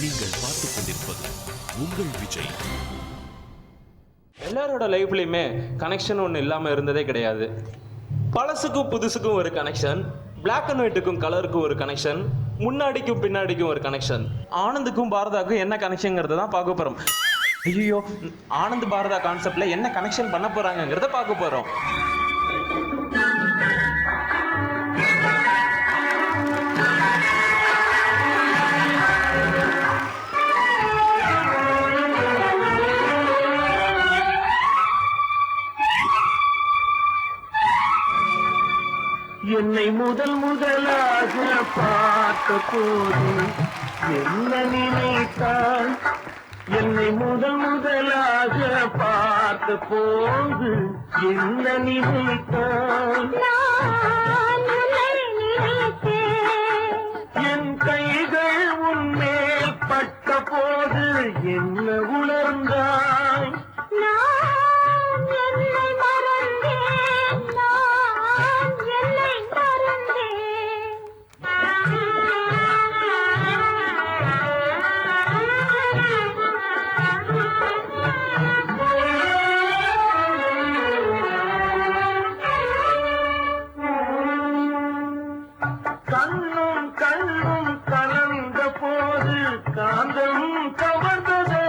நீங்கள் பார்த்துக் கொண்டிருப்பது உங்கள் விஜய். எல்லாரோட லைஃப்லையுமே கனெக்ஷன் ஒன்று இல்லாமல் இருந்ததே கிடையாது. பழசுக்கும் புதுசுக்கும் ஒரு கனெக்ஷன், பிளாக் அண்ட் ஒயிட்டுக்கும் கலருக்கும் ஒரு கனெக்ஷன், முன்னாடிக்கும் பின்னாடிக்கும் ஒரு கனெக்ஷன். ஆனந்துக்கும் பாரதாக்கும் என்ன கனெக்ஷன்ங்கிறத தான் பார்க்க போகிறோம். ஐயோ, ஆனந்த் பாரதா கான்செப்டில் என்ன கனெக்ஷன் பண்ண போகிறாங்கங்கிறத பார்க்க போகிறோம். என்னை முதலாக பார்த்த போது என்ன நினைத்தாள்? என்னை முதலாக பார்த்த போது என்ன நினைத்தாள்? என் கைகள் உன்மேல் பட்ட போது என்ன உணர்ந்தாய்? கண்ணும் கண்ணும் கலந்த போது காந்தம் கவர்ந்தது.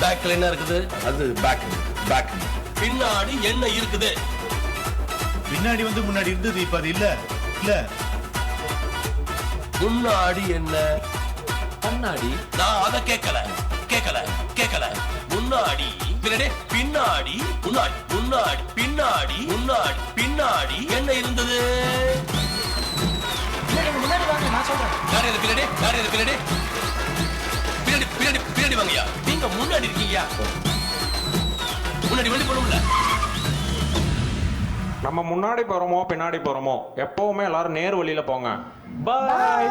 பேக்ல என்ன இருக்குது? அது பேக். பின்னாடி என்ன இருக்குது? பின்னாடி முன்னாடி இருந்தது, இப்ப அது இல்ல. முன்னாடி என்ன? கண்ணாடி. நான் அத கேட்கல. முன்னாடி பின்னாடி முன்னாடி பின்னாடி என்ன இருந்தது? பின்னாடி வாங்கயா. நீங்க முன்னாடி இருக்கீங்க, முன்னாடி வண்டி போகணும்ல. நம்ம முன்னாடி போகிறோமோ பின்னாடி போகிறோமோ எப்போவுமே எல்லாரும் நேர் வழியில் போங்க. பாய்.